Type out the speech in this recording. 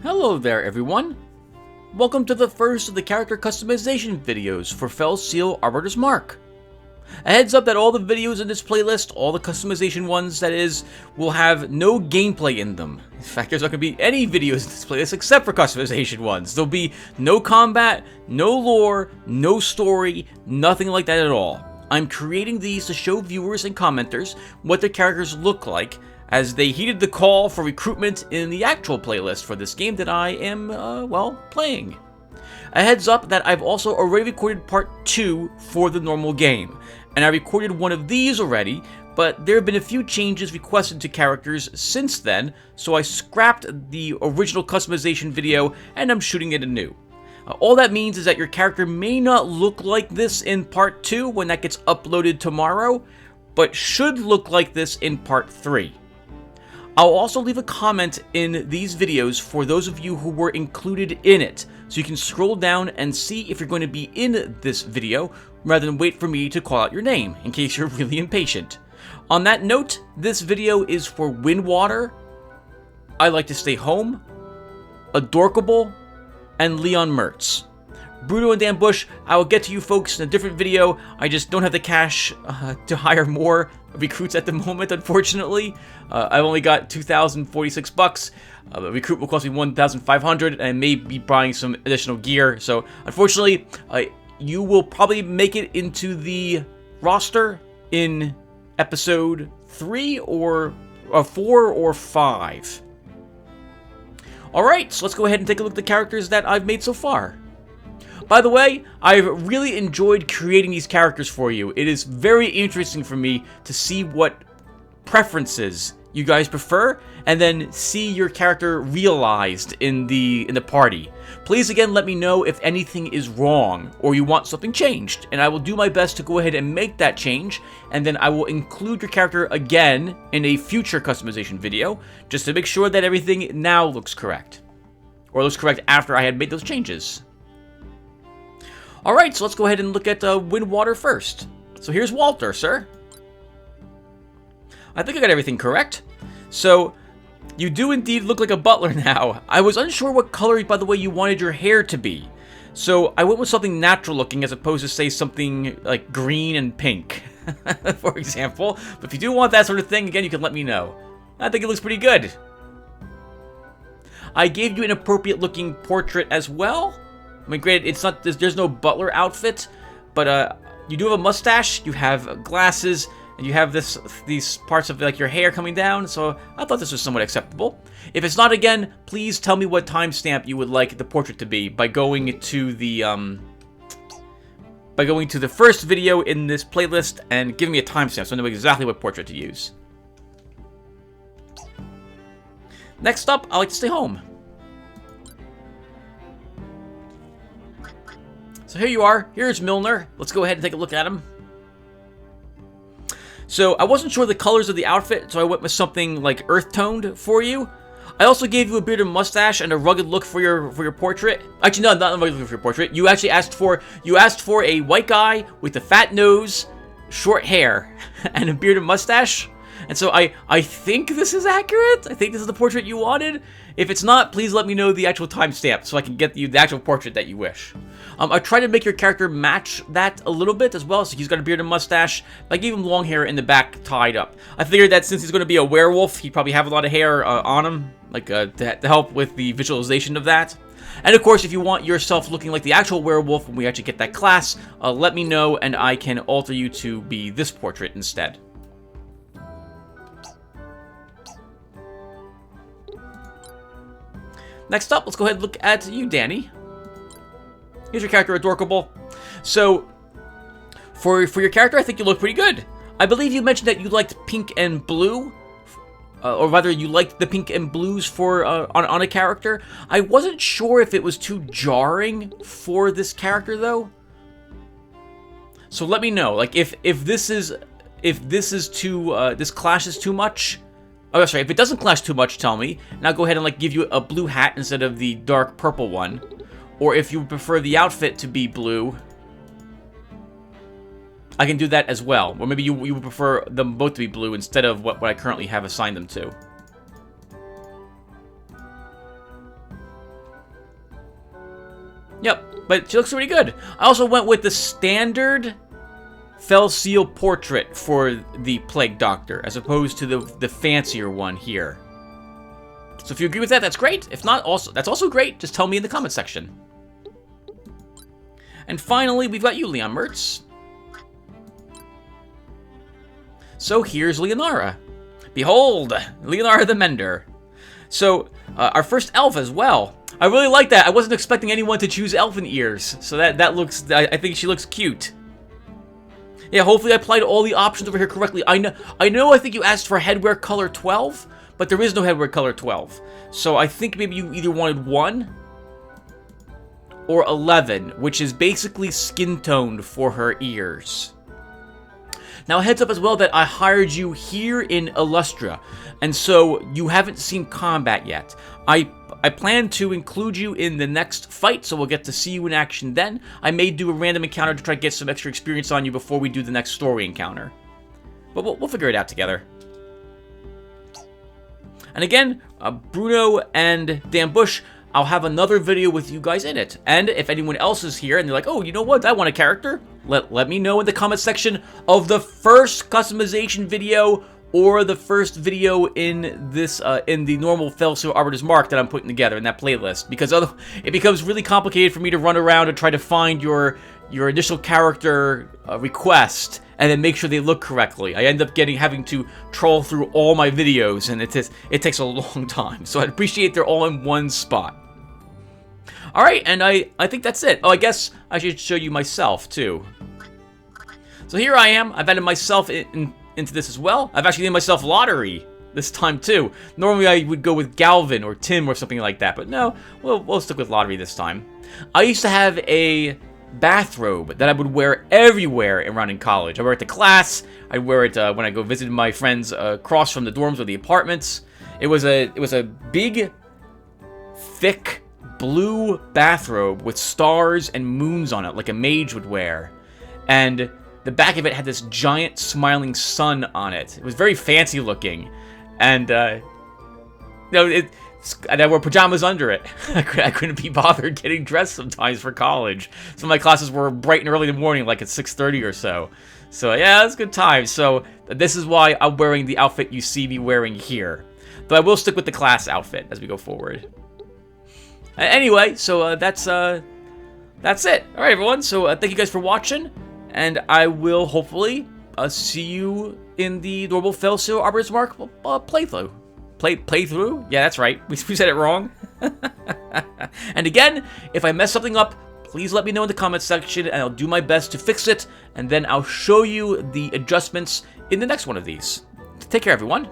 Hello there everyone! Welcome to the first of the character customization videos for Fel Seal Arbiter's Mark. A heads up that all the videos in this playlist, all the customization ones that is, will have no gameplay in them. In fact, there's not going to be any videos in this playlist except for customization ones. There'll be no combat, no lore, no story, nothing like that at all. I'm creating these to show viewers and commenters what their characters look like, as they heeded the call for recruitment in the actual playlist for this game that I am, well, playing. A heads up that I've also already recorded part 2 for the normal game, and I recorded one of these already, but there have been a few changes requested to characters since then, so I scrapped the original customization video and I'm shooting it anew. All that means is that your character may not look like this in part 2 when that gets uploaded tomorrow, but should look like this in part 3. I'll also leave a comment in these videos for those of you who were included in it, so you can scroll down and see if you're going to be in this video, rather than wait for me to call out your name, in case you're really impatient. On that note, this video is for Winwater, I Like to Stay Home, Adorkable, and Leon Merts. Bruno and Dan Bush, I will get to you folks in a different video. I just don't have the cash to hire more recruits at the moment, unfortunately. I've only got 2,046 bucks. A recruit will cost me 1,500, and I may be buying some additional gear. So, unfortunately, you will probably make it into the roster in episode 3 or 4 or 5. Alright, so let's go ahead and take a look at the characters that I've made so far. By the way, I've really enjoyed creating these characters for you. It is very interesting for me to see what preferences you guys prefer, and then see your character realized in the party. Please again let me know if anything is wrong or you want something changed, and I will do my best to go ahead and make that change, and then I will include your character again in a future customization video, just to make sure that everything now looks correct. Or looks correct after I had made those changes. Alright, so let's go ahead and look at Winwater first. So here's Walter, sir. I think I got everything correct. So, you do indeed look like a butler now. I was unsure what color, by the way, you wanted your hair to be. So, I went with something natural looking as opposed to, say, something like green and pink, for example. But if you do want that sort of thing, again, you can let me know. I think it looks pretty good. I gave you an appropriate looking portrait as well. I mean, granted, it's not, there's no butler outfit, but you do have a mustache, you have glasses, and you have these parts of like your hair coming down, so I thought this was somewhat acceptable. If it's not, again, please tell me what timestamp you would like the portrait to be by going to the first video in this playlist and giving me a timestamp so I know exactly what portrait to use. Next up, I Like to Stay Home. So here you are, here's Milner. Let's go ahead and take a look at him. So I wasn't sure the colors of the outfit, so I went with something like earth-toned for you. I also gave you a beard and mustache and a rugged look for your portrait. Actually, no, not a rugged look for your portrait. You actually asked for a white guy with a fat nose, short hair, and a beard and mustache. And so I think this is accurate. I think this is the portrait you wanted. If it's not, please let me know the actual timestamp so I can get you the actual portrait that you wish. I tried to make your character match that a little bit as well, so he's got a beard and mustache. I gave him long hair in the back tied up. I figured that since he's going to be a werewolf, he'd probably have a lot of hair on him, like to help with the visualization of that. And of course, if you want yourself looking like the actual werewolf when we actually get that class, let me know and I can alter you to be this portrait instead. Next up, let's go ahead and look at you, Danny. Here's your character, Adorkable. So, for your character, I think you look pretty good. I believe you mentioned that you liked pink and blue, or rather, you liked the pink and blues for on a character. I wasn't sure if it was too jarring for this character, though. So let me know, like if this clashes too much. Oh, sorry, if it doesn't clash too much, tell me, and I'll go ahead and like give you a blue hat instead of the dark purple one. Or if you prefer the outfit to be blue, I can do that as well. Or maybe you would prefer them both to be blue instead of what I currently have assigned them to. Yep, but she looks pretty good. I also went with the standard Fel Seal portrait for the Plague Doctor, as opposed to the fancier one here. So if you agree with that, that's great. If not, that's also great. Just tell me in the comment section. And finally, we've got you, Leon Merts. So here's Leonara. Behold, Leonara the Mender. So, our first elf as well. I really like that. I wasn't expecting anyone to choose elfin ears. So that looks, I think she looks cute. Yeah, hopefully I applied all the options over here correctly. I think you asked for headwear color 12, but there is no headwear color 12. So I think maybe you either wanted 1 or 11, which is basically skin toned for her ears. Now, heads up as well that I hired you here in Illustria, and so you haven't seen combat yet. I plan to include you in the next fight, so we'll get to see you in action then. I may do a random encounter to try to get some extra experience on you before we do the next story encounter. But we'll figure it out together. And again, Bruno and Dan Bush, I'll have another video with you guys in it. And if anyone else is here and they're like, oh, you know what, I want a character, let me know in the comment section of the first customization video or the first video in this in the normal Fel Seal Arbiter's Mark that I'm putting together in that playlist, because it becomes really complicated for me to run around and try to find your initial character request and then make sure they look correctly. I end up having to troll through all my videos, and it takes a long time. So I'd appreciate they're all in one spot. All right, and I think that's it. Oh, I guess I should show you myself too. So here I am. I've added myself into this as well. I've actually named myself Lotaeri this time too. Normally I would go with Galvin or Tim or something like that, but no, we'll stick with Lotaeri this time. I used to have a bathrobe that I would wear everywhere around in college. I wear it to class. I wear it when I go visit my friends across from the dorms or the apartments. It was a big, thick blue bathrobe with stars and moons on it, like a mage would wear. And the back of it had this giant smiling sun on it. It was very fancy looking. And, and I wore pajamas under it. I couldn't be bothered getting dressed sometimes for college. Some of my classes were bright and early in the morning, like at 6:30 or so. So yeah, that's a good time. So this is why I'm wearing the outfit you see me wearing here. But I will stick with the class outfit as we go forward. Anyway, so that's it. All right, everyone. So thank you guys for watching, and I will hopefully see you in the normal Fel Seal Arbiter's Mark playthrough. Playthrough? Yeah, that's right. We said it wrong. And again, if I mess something up, please let me know in the comments section, and I'll do my best to fix it, and then I'll show you the adjustments in the next one of these. Take care, everyone.